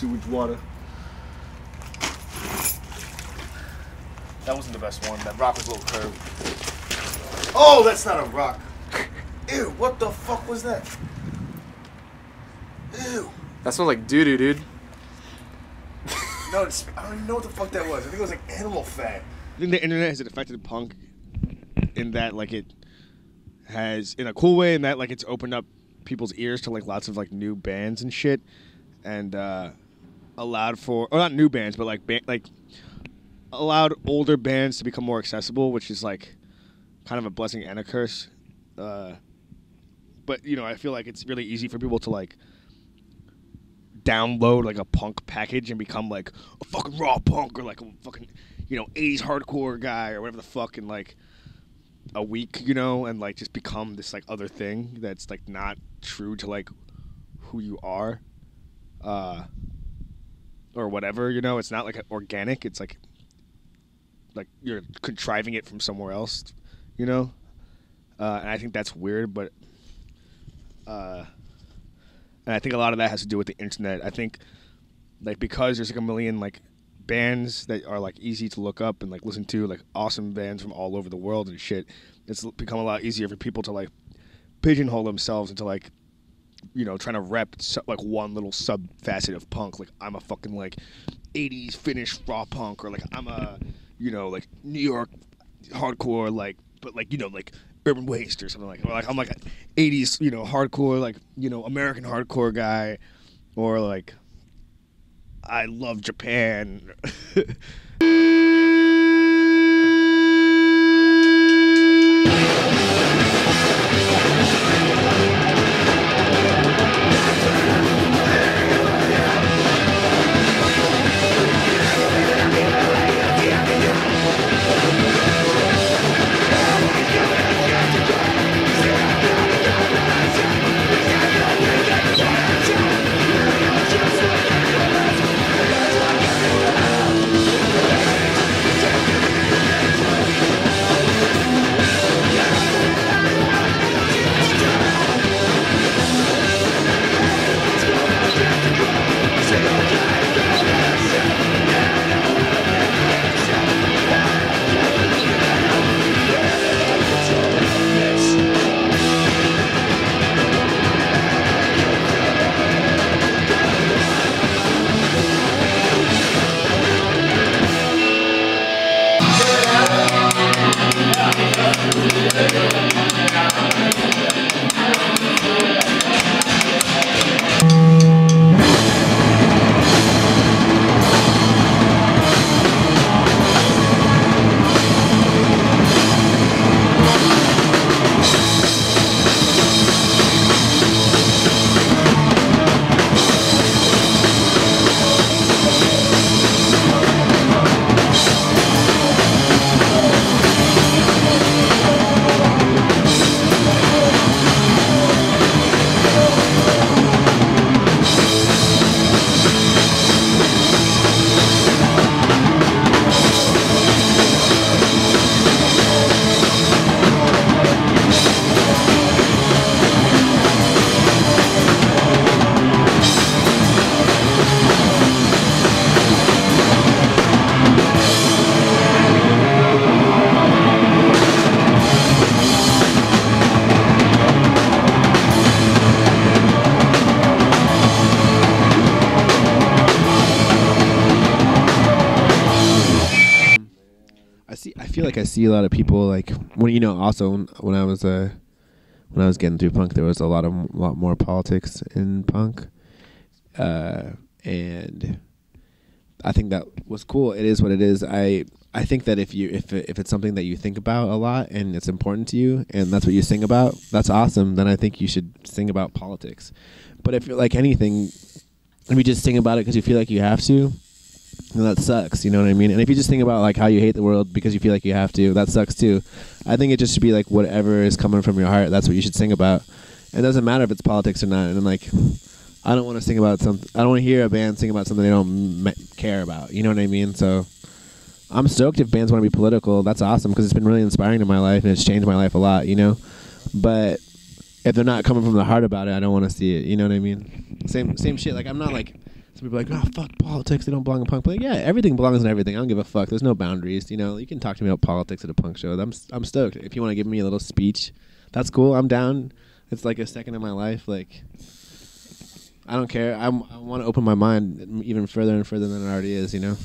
sewage water. That wasn't the best one. That rock was a little curved. Oh, that's not a rock. Ew, what the fuck was that? Ew. That smells like doo-doo, dude. No, I don't even know what the fuck that was. I think it was like animal fat. I think the internet has affected punk in that, like, it has, in a cool way, in that, like, it's opened up people's ears to, like, lots of, like, new bands and shit, and allowed for, or not new bands, but, like, allowed older bands to become more accessible, which is, like, kind of a blessing and a curse. But, you know, I feel like it's really easy for people to, like, download, like, a punk package and become, like, a fucking raw punk or, like, a fucking, you know, 80s hardcore guy or whatever the fuck in, like, a week, you know, and, like, just become this, like, other thing that's, like, not true to, like, who you are, or whatever, you know. It's not, like, organic. It's, like you're contriving it from somewhere else, you know? And I think that's weird, but and I think a lot of that has to do with the internet. I think, like, because there's, like, a million, like, bands that are, like, easy to look up and, like, listen to, like, awesome bands from all over the world and shit, it's become a lot easier for people to, like, pigeonhole themselves into, like, you know, trying to rep, like, one little sub-facet of punk. Like, I'm a fucking, like, 80s Finnish raw punk, or, like, I'm a, you know, like, New York hardcore, like, but, like, you know, like, Urban Waste or something like that. Or, like, I'm, like, an 80s, you know, hardcore, like, you know, American hardcore guy, or, like, I love Japan. I see a lot of people, like, when, you know, also when I was getting through punk, there was a lot more politics in punk, and I think that was cool. It is what it is. I think that if it's something that you think about a lot and it's important to you and that's what you sing about, that's awesome. Then I think you should sing about politics. But if you're like anything, if you just sing about it because you feel like you have to, then that sucks. You know what I mean? And if you just think about, like, how you hate the world because you feel like you have to, that sucks too. I think it just should be like whatever is coming from your heart. That's what you should sing about. It doesn't matter if it's politics or not. And like, I don't want to sing about something. I don't want to hear a band sing about something they don't care about. You know what I mean? So I'm stoked if bands want to be political. That's awesome because it's been really inspiring in my life and it's changed my life a lot. You know, but if they're not coming from the heart about it, I don't want to see it. You know what I mean? Same shit. Like, I'm not like Some people are like, oh, fuck politics. They don't belong in punk. But like, yeah, everything belongs in everything. I don't give a fuck. There's no boundaries. You know, you can talk to me about politics at a punk show. I'm stoked. If you want to give me a little speech, that's cool. I'm down. It's like a second of my life. Like, I don't care. I want to open my mind even further and further than it already is, you know?